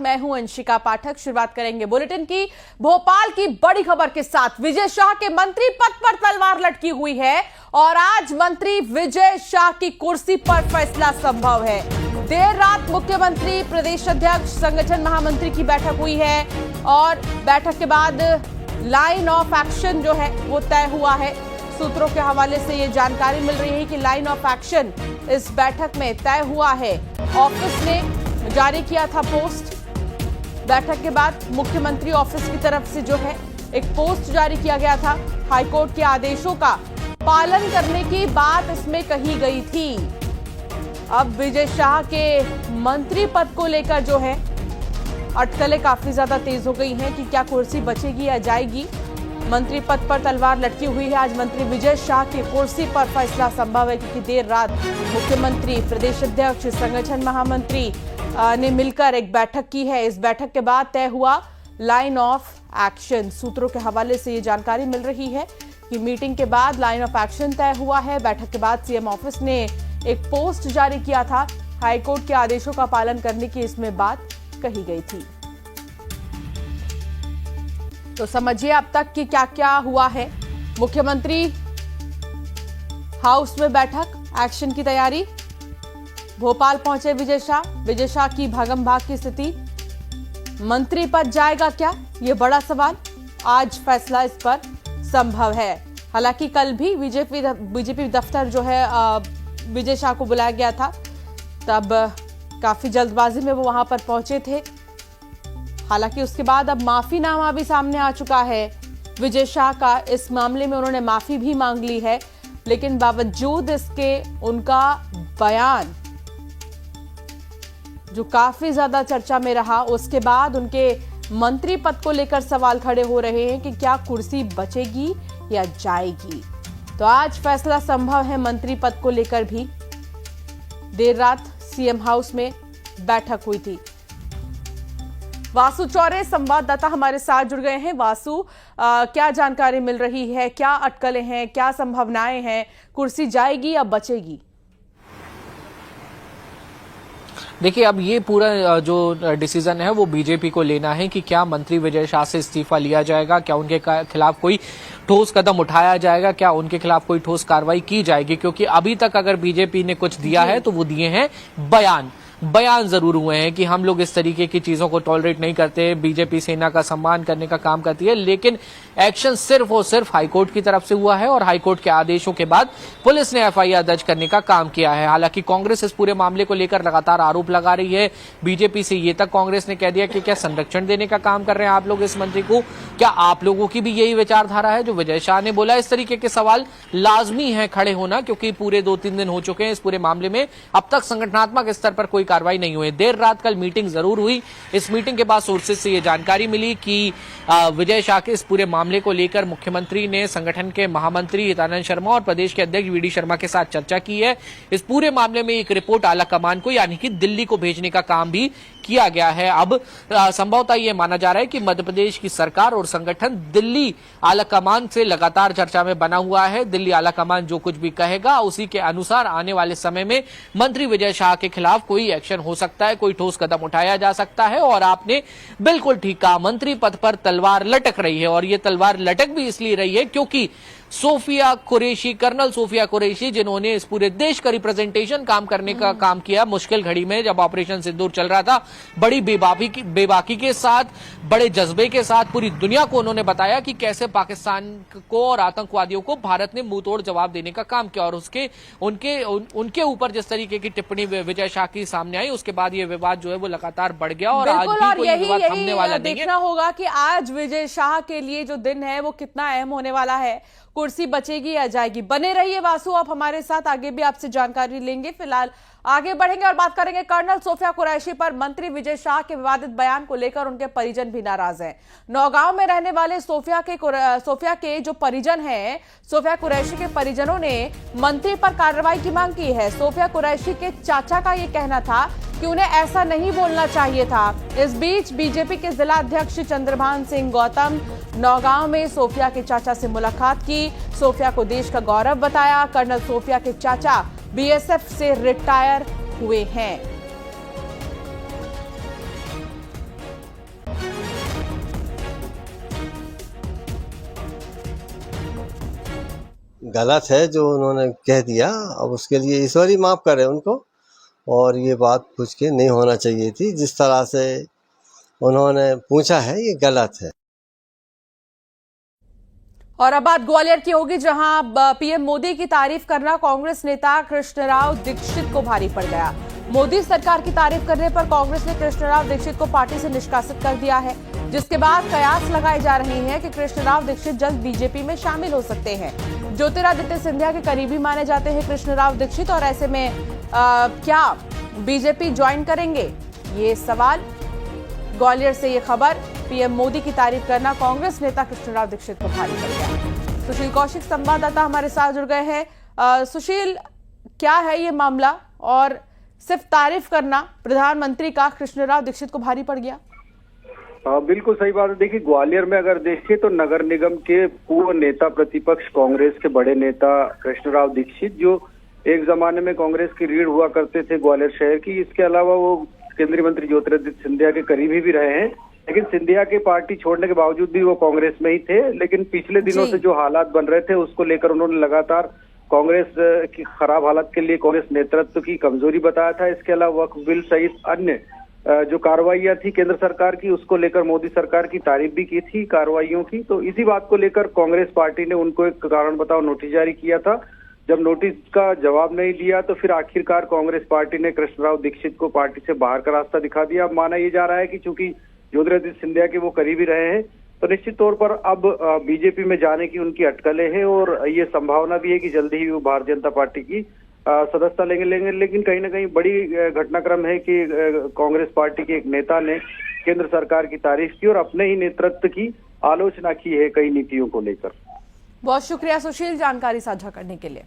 मैं हूं अंशिका पाठक। शुरुआत करेंगे बुलेटिन की भोपाल की बड़ी खबर के साथ। विजय शाह के मंत्री पद पर तलवार लटकी हुई है और आज मंत्री विजय शाह की कुर्सी पर फैसला संभव है। देर रात मुख्यमंत्री, प्रदेश अध्यक्ष, संगठन महामंत्री की बैठक हुई है और बैठक के बाद लाइन ऑफ एक्शन जो है वो तय हुआ है। सूत्रों के हवाले से ये जानकारी मिल रही है कि लाइन ऑफ एक्शन इस बैठक में तय हुआ है। ऑफिस ने जारी किया था पोस्ट। बैठक के बाद मुख्यमंत्री ऑफिस की तरफ से जो है एक पोस्ट जारी किया गया था। हाईकोर्ट के आदेशों का पालन करने की बात इसमें कही गई थी। अब विजय शाह के मंत्री पद को लेकर जो है अटकलें काफी ज्यादा तेज हो गई हैं कि क्या कुर्सी बचेगी या जाएगी। मंत्री पद पर तलवार लटकी हुई है। आज मंत्री विजय शाह की कुर्सी पर फैसला संभव है क्योंकि देर रात मुख्यमंत्री, प्रदेश अध्यक्ष, संगठन महामंत्री ने मिलकर एक बैठक की है। इस बैठक के बाद तय हुआ लाइन ऑफ एक्शन। सूत्रों के हवाले से ये जानकारी मिल रही है कि मीटिंग के बाद लाइन ऑफ एक्शन तय हुआ है। बैठक के बाद सीएम ऑफिस ने एक पोस्ट जारी किया था। हाईकोर्ट के आदेशों का पालन करने की इसमें बात कही गई थी। तो समझिए अब तक कि क्या क्या हुआ है। मुख्यमंत्री हाउस में बैठक, एक्शन की तैयारी। भोपाल पहुंचे विजय शाह। विजय शाह की भागम भाग की स्थिति। मंत्री पद जाएगा क्या, यह बड़ा सवाल। आज फैसला इस पर संभव है। हालांकि कल भी बीजेपी दफ्तर जो है विजय शाह को बुलाया गया था, तब काफी जल्दबाजी में वो वहां पर पहुंचे थे। हालांकि उसके बाद अब माफीनामा भी सामने आ चुका है विजय शाह का। इस मामले में उन्होंने माफी भी मांग ली है, लेकिन बावजूद इसके उनका बयान जो काफी ज्यादा चर्चा में रहा, उसके बाद उनके मंत्री पद को लेकर सवाल खड़े हो रहे हैं कि क्या कुर्सी बचेगी या जाएगी। तो आज फैसला संभव है मंत्री पद को लेकर भी। देर रात सीएम हाउस में बैठक हुई थी। वासु चौरे संवाददाता हमारे साथ जुड़ गए हैं। वासु, क्या जानकारी मिल रही है, क्या अटकलें हैं, क्या संभावनाएं हैं, कुर्सी जाएगी या बचेगी? देखिए, अब ये पूरा जो डिसीजन है वो बीजेपी को लेना है कि क्या मंत्री विजय शाह से इस्तीफा लिया जाएगा, क्या उनके खिलाफ कोई ठोस कदम उठाया जाएगा, क्या उनके खिलाफ कोई ठोस कार्रवाई की जाएगी। क्योंकि अभी तक अगर बीजेपी ने कुछ दिया है तो वो दिए हैं बयान जरूर हुए हैं कि हम लोग इस तरीके की चीजों को टॉलरेट नहीं करते, बीजेपी सेना का सम्मान करने का काम करती है। लेकिन एक्शन सिर्फ और सिर्फ हाईकोर्ट की तरफ से हुआ है और हाईकोर्ट के आदेशों के बाद पुलिस ने एफआईआर दर्ज करने का काम किया है। हालांकि कांग्रेस इस पूरे मामले को लेकर लगातार आरोप लगा रही है बीजेपी से। ये तक कांग्रेस ने कह दिया कि क्या संरक्षण देने का काम कर रहे हैं आप लोग इस मंत्री को? क्या आप लोगों की भी यही विचारधारा है जो विजय शाह ने बोला? इस तरीके के सवाल लाजमी है खड़े होना, क्योंकि पूरे 2-3 दिन हो चुके हैं इस पूरे मामले में। अब तक संगठनात्मक स्तर पर कोई कार्रवाई नहीं हुई। देर रात कल मीटिंग जरूर हुई। इस मीटिंग के बाद सोर्सेज से यह जानकारी मिली कि विजय शाह के इस पूरे मामले को लेकर मुख्यमंत्री ने संगठन के महामंत्री हितानंद शर्मा और प्रदेश के अध्यक्ष वीडी शर्मा के साथ चर्चा की है। इस पूरे मामले में एक रिपोर्ट आला कमान को यानी कि दिल्ली को भेजने का काम भी किया गया है। अब संभवतः यह माना जा रहा है कि मध्य प्रदेश की सरकार और संगठन दिल्ली आला कमान से लगातार चर्चा में बना हुआ है। दिल्ली आला कमान जो कुछ भी कहेगा उसी के अनुसार आने वाले समय में मंत्री विजय शाह के खिलाफ कोई एक्शन हो सकता है, कोई ठोस कदम उठाया जा सकता है। और आपने बिल्कुल ठीक कहा, मंत्री पद पर तलवार लटक रही है और ये तलवार लटक भी इसलिए रही है क्योंकि सोफिया कुरैशी, कर्नल सोफिया कुरैशी, जिन्होंने इस पूरे देश का रिप्रेजेंटेशन काम करने का काम किया मुश्किल घड़ी में, जब ऑपरेशन सिंदूर चल रहा था, बड़ी बेबाकी के साथ, बड़े जज्बे के साथ पूरी दुनिया को उन्होंने बताया कि कैसे पाकिस्तान को और आतंकवादियों को भारत ने मुंहतोड़ जवाब देने का काम किया। और उनके ऊपर जिस तरीके की टिप्पणी विजय शाह की सामने आई, उसके बाद ये विवाद जो है वो लगातार बढ़ गया और आज भी कोई विवाद थमने वाला नहीं है। देखना होगा कि आज विजय शाह के लिए जो दिन है वो कितना अहम होने वाला है। कुर्सी बचेगी या जाएगी? बने रहिए वासु, आप हमारे साथ, आगे भी आपसे जानकारी लेंगे। फिलहाल आगे बढ़ेंगे और बात करेंगे कर्नल सोफिया कुरैशी पर। मंत्री विजय शाह के विवादित बयान को लेकर उनके परिजन भी नाराज हैं। नौगांव में रहने वाले सोफिया के जो परिजन हैं, सोफिया कुरैशी के परिजनों ने मंत्री पर कार्रवाई की मांग की है। सोफिया कुरैशी के चाचा का यह कहना था कि उन्हें ऐसा नहीं बोलना चाहिए था। इस बीच बीजेपी के जिला अध्यक्ष चंद्रभान सिंह गौतम नौगांव में सोफिया के चाचा से मुलाकात की। सोफिया को देश का गौरव बताया। कर्नल सोफिया के चाचा बीएसएफ से रिटायर हुए हैं। गलत है जो उन्होंने कह दिया। अब उसके लिए ईश्वर ही माफ़ करे उनको, और ये बात पूछ के नहीं होना चाहिए थी। जिस तरह से उन्होंने पूछा है ये गलत है। और अब बात ग्वालियर की होगी, जहां पीएम मोदी की तारीफ करना कांग्रेस नेता कृष्णराव दीक्षित को भारी पड़ गया। मोदी सरकार की तारीफ करने पर कांग्रेस ने कृष्णराव दीक्षित को पार्टी से निष्कासित कर दिया है, जिसके बाद कयास लगाए जा रहे हैं कि कृष्णराव दीक्षित जल्द बीजेपी में शामिल हो सकते हैं। ज्योतिरादित्य सिंधिया के करीबी माने जाते हैं कृष्णराव दीक्षित, और ऐसे में क्या बीजेपी ज्वाइन करेंगे, ये सवाल। ग्वालियर से ये खबर, पीएम मोदी की तारीफ करना कांग्रेस नेता कृष्णराव दीक्षित को भारी पड़ गया। सुशील कौशिक संवाददाता हमारे साथ जुड़ गए हैं। सुशील, क्या है ये मामला, और सिर्फ तारीफ करना प्रधानमंत्री का कृष्णराव दीक्षित को भारी पड़ गया? बिल्कुल सही बात है। देखिए, ग्वालियर में अगर देखें तो नगर निगम के पूर्व नेता प्रतिपक्ष कांग्रेस के बड़े नेता कृष्णराव दीक्षित, जो एक जमाने में कांग्रेस की रीढ़ हुआ करते थे ग्वालियर शहर की, इसके अलावा वो केंद्रीय मंत्री ज्योतिरादित्य सिंधिया के करीबी भी रहे हैं। लेकिन सिंधिया की पार्टी छोड़ने के बावजूद भी वो कांग्रेस में ही थे। लेकिन पिछले दिनों से जो हालात बन रहे थे उसको लेकर उन्होंने लगातार कांग्रेस की खराब हालत के लिए कांग्रेस नेतृत्व की कमजोरी बताया था। इसके अलावा वक्फ बिल सहित अन्य जो कार्रवाइयां थी केंद्र सरकार की, उसको लेकर मोदी सरकार की तारीफ भी की थी कार्रवाइयों की। तो इसी बात को लेकर कांग्रेस पार्टी ने उनको एक कारण बताओ नोटिस जारी किया था। जब नोटिस का जवाब नहीं दिया तो फिर आखिरकार कांग्रेस पार्टी ने कृष्णराव दीक्षित को पार्टी से बाहर का रास्ता दिखा दिया। अब माना ये जा रहा है कि चूंकि ज्योतिरादित्य सिंधिया के वो करीबी रहे हैं, तो निश्चित तौर पर अब बीजेपी में जाने की उनकी अटकलें हैं, और ये संभावना भी है कि जल्दी ही वो भारतीय जनता पार्टी की सदस्यता लेंगे। लेकिन कहीं ना कहीं बड़ी घटनाक्रम है कि कांग्रेस पार्टी के एक नेता ने केंद्र सरकार की तारीफ की और अपने ही नेतृत्व की आलोचना की है कई नीतियों को लेकर। बहुत शुक्रिया सुशील, जानकारी साझा करने के लिए।